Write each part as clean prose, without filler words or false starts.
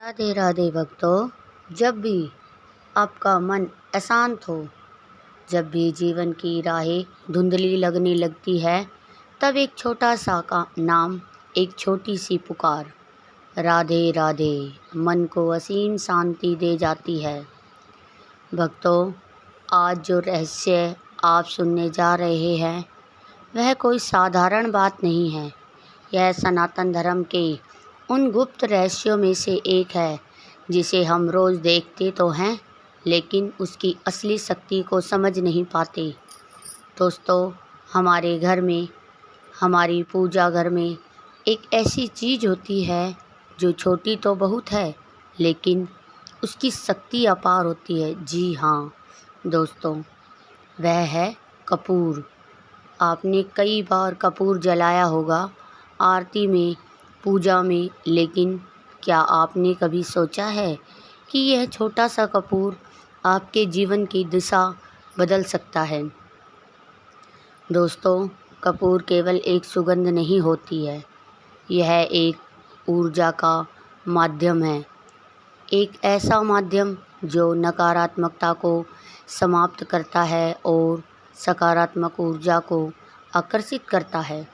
राधे राधे भक्तों। जब भी आपका मन अशांत हो, जब भी जीवन की राहें धुंधली लगने लगती है, तब एक छोटा सा का नाम, एक छोटी सी पुकार, राधे राधे, मन को असीम शांति दे जाती है। भक्तों, आज जो रहस्य आप सुनने जा रहे हैं, वह कोई साधारण बात नहीं है। यह सनातन धर्म के उन गुप्त रहस्यों में से एक है जिसे हम रोज़ देखते तो हैं, लेकिन उसकी असली शक्ति को समझ नहीं पाते। दोस्तों, हमारे घर में, हमारी पूजा घर में एक ऐसी चीज़ होती है जो छोटी तो बहुत है, लेकिन उसकी शक्ति अपार होती है। जी हाँ दोस्तों, वह है कपूर। आपने कई बार कपूर जलाया होगा, आरती में, पूजा में, लेकिन क्या आपने कभी सोचा है कि यह छोटा सा कपूर आपके जीवन की दिशा बदल सकता है? दोस्तों, कपूर केवल एक सुगंध नहीं होती है, यह एक ऊर्जा का माध्यम है। एक ऐसा माध्यम जो नकारात्मकता को समाप्त करता है और सकारात्मक ऊर्जा को आकर्षित करता है।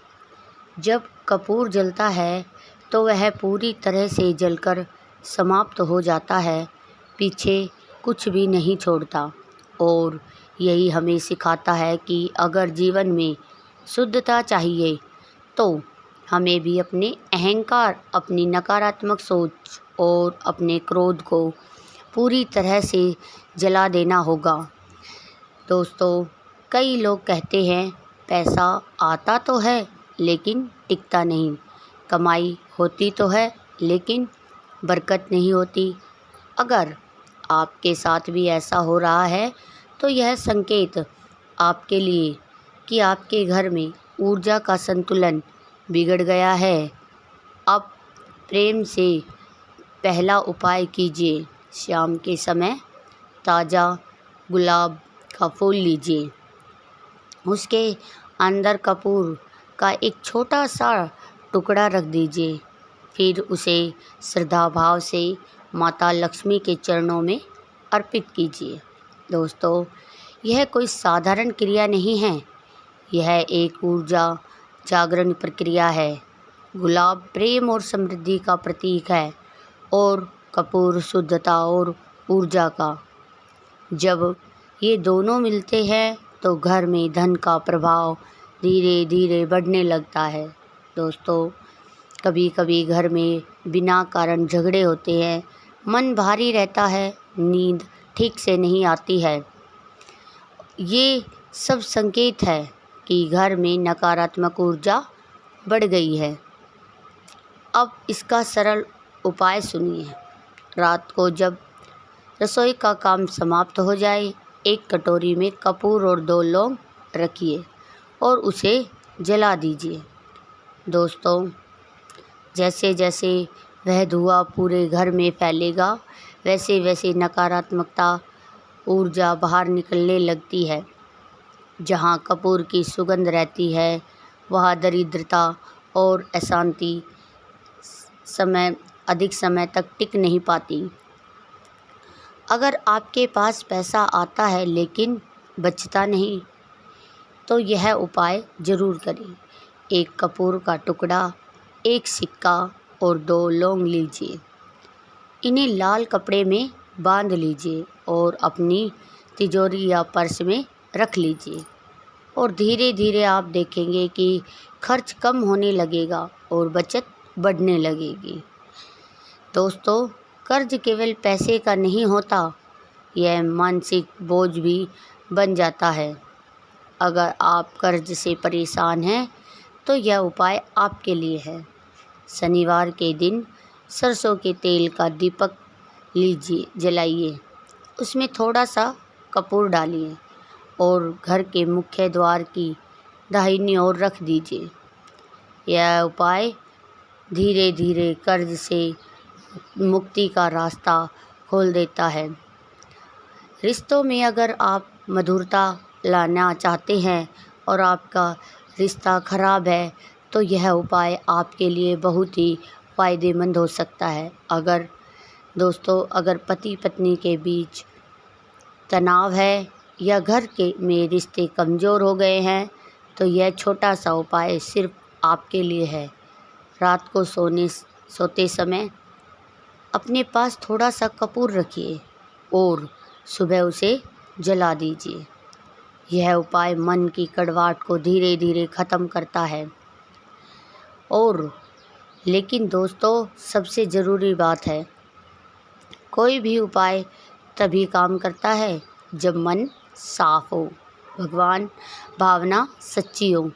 जब कपूर जलता है तो वह पूरी तरह से जलकर समाप्त हो जाता है, पीछे कुछ भी नहीं छोड़ता। और यही हमें सिखाता है कि अगर जीवन में शुद्धता चाहिए तो हमें भी अपने अहंकार, अपनी नकारात्मक सोच और अपने क्रोध को पूरी तरह से जला देना होगा। दोस्तों, कई लोग कहते हैं पैसा आता तो है लेकिन टिकता नहीं, कमाई होती तो है लेकिन बरकत नहीं होती। अगर आपके साथ भी ऐसा हो रहा है तो यह संकेत आपके लिए कि आपके घर में ऊर्जा का संतुलन बिगड़ गया है। अब प्रेम से पहला उपाय कीजिए। शाम के समय ताज़ा गुलाब का फूल लीजिए, उसके अंदर कपूर का एक छोटा सा टुकड़ा रख दीजिए, फिर उसे श्रद्धा भाव से माता लक्ष्मी के चरणों में अर्पित कीजिए। दोस्तों, यह कोई साधारण क्रिया नहीं है, यह एक ऊर्जा जागरण प्रक्रिया है। गुलाब प्रेम और समृद्धि का प्रतीक है और कपूर शुद्धता और ऊर्जा का। जब ये दोनों मिलते हैं तो घर में धन का प्रभाव धीरे धीरे बढ़ने लगता है। दोस्तों, कभी कभी घर में बिना कारण झगड़े होते हैं, मन भारी रहता है, नींद ठीक से नहीं आती है। ये सब संकेत है कि घर में नकारात्मक ऊर्जा बढ़ गई है। अब इसका सरल उपाय सुनिए। रात को जब रसोई का काम समाप्त हो जाए, एक कटोरी में कपूर और 2 लौंग रखिए और उसे जला दीजिए। दोस्तों, जैसे जैसे वह धुआं पूरे घर में फैलेगा, वैसे वैसे नकारात्मकता ऊर्जा बाहर निकलने लगती है। जहाँ कपूर की सुगंध रहती है, वहाँ दरिद्रता और अशांति अधिक समय तक टिक नहीं पाती। अगर आपके पास पैसा आता है लेकिन बचता नहीं, तो यह उपाय ज़रूर करें। एक कपूर का टुकड़ा, एक सिक्का और 2 लौंग लीजिए। इन्हें लाल कपड़े में बांध लीजिए और अपनी तिजोरी या पर्स में रख लीजिए। और धीरे धीरे आप देखेंगे कि खर्च कम होने लगेगा और बचत बढ़ने लगेगी। दोस्तों, कर्ज केवल पैसे का नहीं होता, यह मानसिक बोझ भी बन जाता है। अगर आप कर्ज से परेशान हैं तो यह उपाय आपके लिए है। शनिवार के दिन सरसों के तेल का दीपक लीजिए, जलाइए, उसमें थोड़ा सा कपूर डालिए और घर के मुख्य द्वार की दाहिनी ओर रख दीजिए। यह उपाय धीरे धीरे कर्ज से मुक्ति का रास्ता खोल देता है। रिश्तों में अगर आप मधुरता लाना चाहते हैं और आपका रिश्ता खराब है, तो यह उपाय आपके लिए बहुत ही फ़ायदेमंद हो सकता है। अगर दोस्तों, अगर पति पत्नी के बीच तनाव है या घर के में रिश्ते कमज़ोर हो गए हैं तो यह छोटा सा उपाय सिर्फ आपके लिए है। रात को सोते समय अपने पास थोड़ा सा कपूर रखिए और सुबह उसे जला दीजिए। यह उपाय मन की कड़वाहट को धीरे धीरे ख़त्म करता है। लेकिन दोस्तों, सबसे ज़रूरी बात है, कोई भी उपाय तभी काम करता है जब मन साफ हो, भगवान भावना सच्ची हो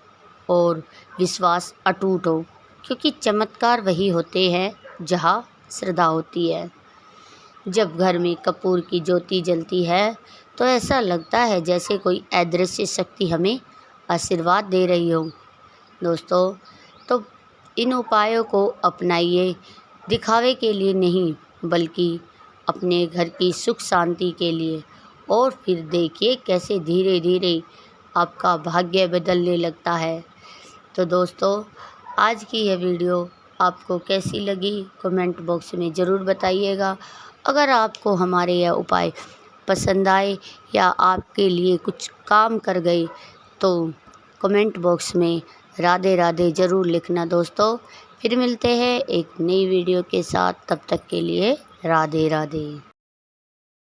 और विश्वास अटूट हो, क्योंकि चमत्कार वही होते हैं जहाँ श्रद्धा होती है। जब घर में कपूर की ज्योति जलती है तो ऐसा लगता है जैसे कोई अदृश्य शक्ति हमें आशीर्वाद दे रही हो। दोस्तों, तो इन उपायों को अपनाइए, दिखावे के लिए नहीं बल्कि अपने घर की सुख शांति के लिए, और फिर देखिए कैसे धीरे धीरे आपका भाग्य बदलने लगता है। तो दोस्तों, आज की यह वीडियो आपको कैसी लगी कमेंट बॉक्स में ज़रूर बताइएगा। अगर आपको हमारे यह उपाय पसंद आए या आपके लिए कुछ काम कर गए तो कमेंट बॉक्स में राधे राधे ज़रूर लिखना। दोस्तों, फिर मिलते हैं एक नई वीडियो के साथ, तब तक के लिए राधे राधे।